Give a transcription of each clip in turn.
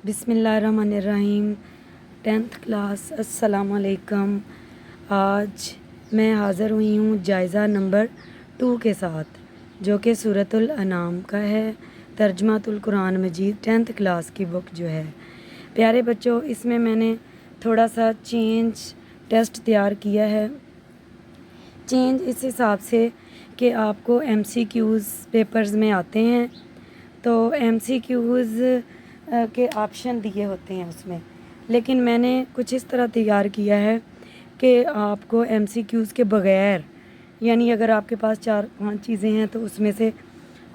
बिस्मिल्लाहिर्रहमानिर्रहीम। 10th class, अस्सलाम वालेकुम। आज मैं हाज़िर हुई हूँ जायज़ा नंबर 2 के साथ, जो कि सूरतुल अनाम का है, तर्जुमातुल कुरान मजीद 10th क्लास की बुक जो है। प्यारे बच्चों, इसमें मैंने थोड़ा सा चेंज टेस्ट तैयार किया है। चेंज इस हिसाब से कि आपको MCQs पेपर्स में आते हैं, तो MCQs के ऑप्शन दिए होते हैं उसमें, लेकिन मैंने कुछ इस तरह तैयार किया है कि आपको MCQs के बग़ैर, यानी अगर आपके पास 4-5 चीज़ें हैं तो उसमें से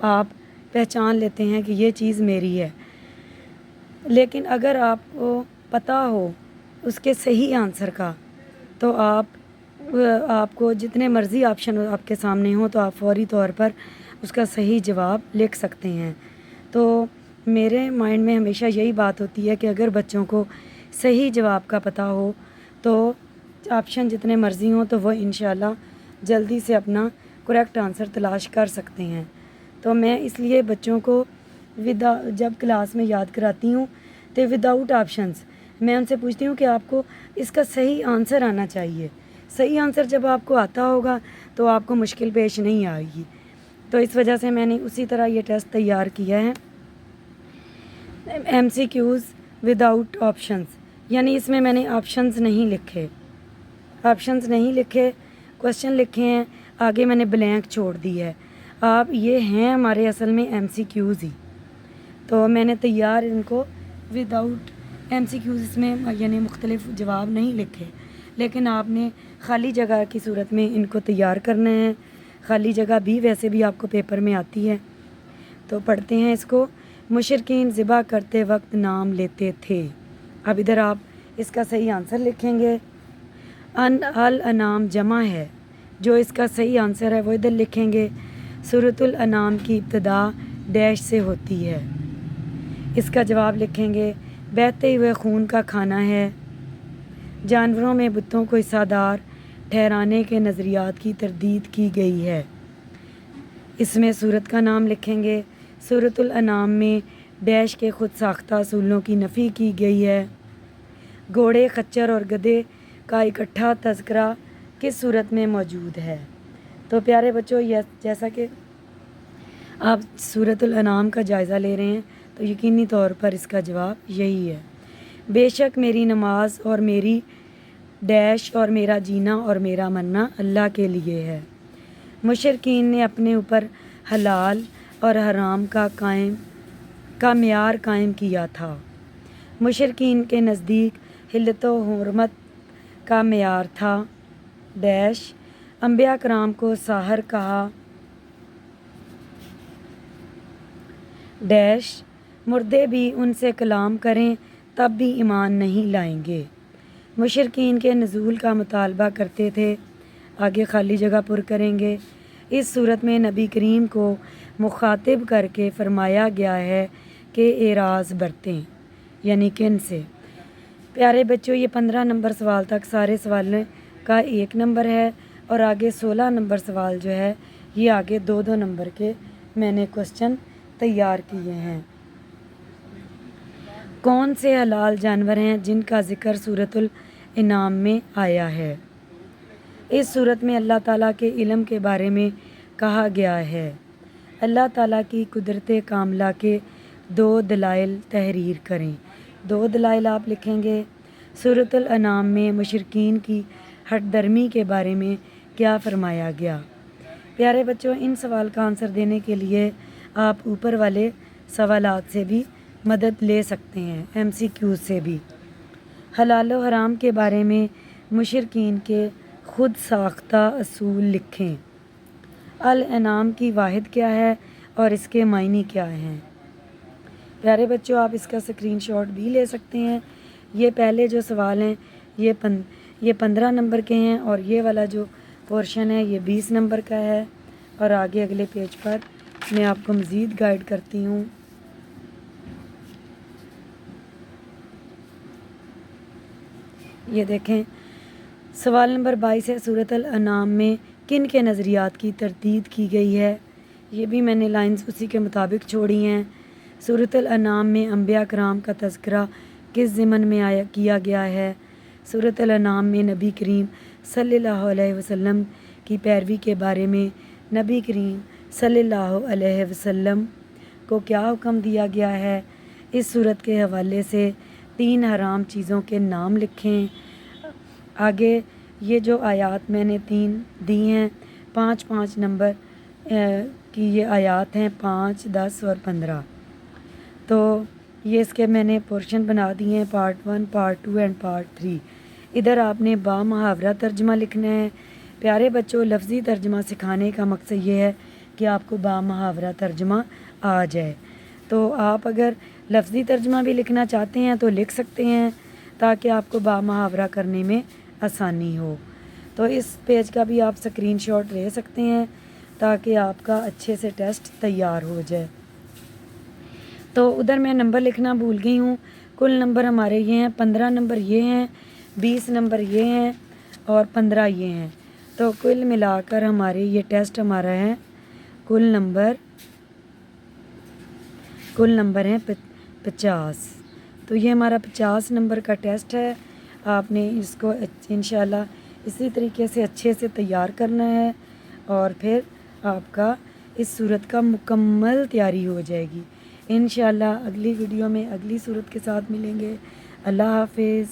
आप पहचान लेते हैं कि ये चीज़ मेरी है, लेकिन अगर आपको पता हो उसके सही आंसर का, तो आपको जितने मर्ज़ी ऑप्शन आपके सामने हो तो आप फौरी तौर पर उसका सही जवाब लिख सकते हैं। तो मेरे माइंड में हमेशा यही बात होती है कि अगर बच्चों को सही जवाब का पता हो तो ऑप्शन जितने मर्ज़ी हों तो वो इंशाल्लाह जल्दी से अपना करेक्ट आंसर तलाश कर सकते हैं। तो मैं इसलिए बच्चों को जब क्लास में याद कराती हूँ तो विदाउट ऑप्शंस मैं उनसे पूछती हूँ कि आपको इसका सही आंसर आना चाहिए। सही आंसर जब आपको आता होगा तो आपको मुश्किल पेश नहीं आएगी। तो इस वजह से मैंने उसी तरह ये टेस्ट तैयार किया है, MCQs विदाउट ऑप्शंस, यानी इसमें मैंने ऑप्शंस नहीं लिखे, क्वेश्चन लिखे हैं, आगे मैंने ब्लैंक छोड़ दी है। आप ये हैं हमारे असल में MCQs ही, तो मैंने तैयार इनको विदाउट MCQs इसमें यानी मुख्तलिफ जवाब नहीं लिखे, लेकिन आपने ख़ाली जगह की सूरत में इनको तैयार करना है। ख़ाली जगह भी वैसे भी आपको पेपर में आती है। तो पढ़ते हैं इसको। मुशरिकीन ज़िबा करते वक्त नाम लेते थे। अब इधर आप इसका सही आंसर लिखेंगे। अल अनाम जमा है, जो इसका सही आंसर है वो इधर लिखेंगे। सूरतुल अनाम की इब्तिदा डैश से होती है, इसका जवाब लिखेंगे। बहते हुए खून का खाना है। जानवरों में बुतों को हिस्सादार ठहराने के नज़रियात की तरदीद की गई है, इसमें सूरत का नाम लिखेंगे। सूरतुल अनाम में डैश के ख़ुद साख्ता असूलों की नफ़ी की गई है। घोड़े, खच्चर और गधे का इकट्ठा तज़किरा किस सूरत में मौजूद है। तो प्यारे बच्चों, जैसा कि आप सूरतुल अनाम का जायज़ा ले रहे हैं तो यकीनी तौर पर इसका जवाब यही है। बेशक मेरी नमाज और मेरी डैश और मेरा जीना और मेरा मरना अल्लाह के लिए है। मुशरिकीन ने अपने ऊपर हलाल और हराम का मेयार कायम किया था। मुशरिकीन के नज़दीक हिल्लत व हुर्मत का मेयार था। डैश अंबिया कराम को साहर कहा। डैश मुर्दे भी उनसे कलाम करें तब भी ईमान नहीं लाएंगे। मुशरिकीन के नज़ूल का मुतालबा करते थे। आगे खाली जगह पुर करेंगे। इस सूरत में नबी करीम को मुखातिब करके फरमाया गया है कि एराज़ बरतें, यानी किन से। प्यारे बच्चों, ये 15 नंबर सवाल तक सारे सवाल का 1 नंबर है, और आगे 16 नंबर सवाल जो है ये आगे 2-2 नंबर के मैंने क्वेश्चन तैयार किए हैं। कौन से हलाल जानवर हैं जिनका ज़िक्र सूरतुल इनाम में आया है। इस सूरत में अल्लाह ताला के इल्म के बारे में कहा गया है। अल्लाह ताला की कुदरत कामला के 2 दलाइल तहरीर करें। 2 दलाइल आप लिखेंगे। सूरतुल अनाम में मुशरिकीन की हठधर्मी के बारे में क्या फरमाया गया। प्यारे बच्चों, इन सवाल का आंसर देने के लिए आप ऊपर वाले सवालात से भी मदद ले सकते हैं, MCQ से भी। हलाल व हराम के बारे में मुशरिकीन के ख़ुद साख्ता असूल लिखें। अल अनाम की वाहिद क्या है और इसके मायने क्या हैं। प्यारे बच्चों, आप इसका स्क्रीनशॉट भी ले सकते हैं। ये पहले जो सवाल हैं ये 15 नंबर के हैं, और ये वाला जो पोर्शन है ये 20 नंबर का है। और आगे अगले पेज पर मैं आपको मज़ीद गाइड करती हूँ। ये देखें, सवाल नंबर 22 है, सूरतुल अनाम में किन के नज़रियात की तरदीद की गई है। ये भी मैंने लाइंस उसी के मुताबिक छोड़ी हैं। सूरत अल-अनाम में अम्बिया कराम का तज़किरा किस ज़िमन में किया गया है? सूरत अल-अनाम में नबी करीम सल्लल्लाहु अलैहि वसल्लम की पैरवी के बारे में नबी करीम सल्लल्लाहु अलैहि वसल्लम को क्या हुक्म दिया गया है? इस सूरत के हवाले से 3 हराम चीज़ों के नाम लिखें। आगे ये जो आयात मैंने 3 दी हैं, 5-5 नंबर की ये आयात हैं, 5, 10 और 15। तो ये इसके मैंने पोर्शन बना दिए हैं, पार्ट 1, पार्ट 2 एंड पार्ट 3। इधर आपने बा मुहावरा तर्जमा लिखना है। प्यारे बच्चों, लफ्ज़ी तर्जमा सिखाने का मकसद ये है कि आपको बा मुहावरा तर्जमा आ जाए। तो आप अगर लफ्ज़ी तर्जमा भी लिखना चाहते हैं तो लिख सकते हैं, ताकि आपको बा मुहावरा करने में आसानी हो। तो इस पेज का भी आप स्क्रीनशॉट ले सकते हैं, ताकि आपका अच्छे से टेस्ट तैयार हो जाए। तो उधर मैं नंबर लिखना भूल गई हूँ। कुल नंबर हमारे ये हैं, 15 नंबर ये हैं, 20 नंबर ये हैं और 15 ये हैं। तो कुल मिलाकर हमारे ये टेस्ट हमारा है, कुल नंबर हैं 50। तो ये हमारा 50 नंबर का टेस्ट है। आपने इसको इंशाल्लाह इसी तरीके से अच्छे से तैयार करना है, और फिर आपका इस सूरत का मुकम्मल तैयारी हो जाएगी। इंशाल्लाह अगली वीडियो में अगली सूरत के साथ मिलेंगे। अल्लाह हाफिज़।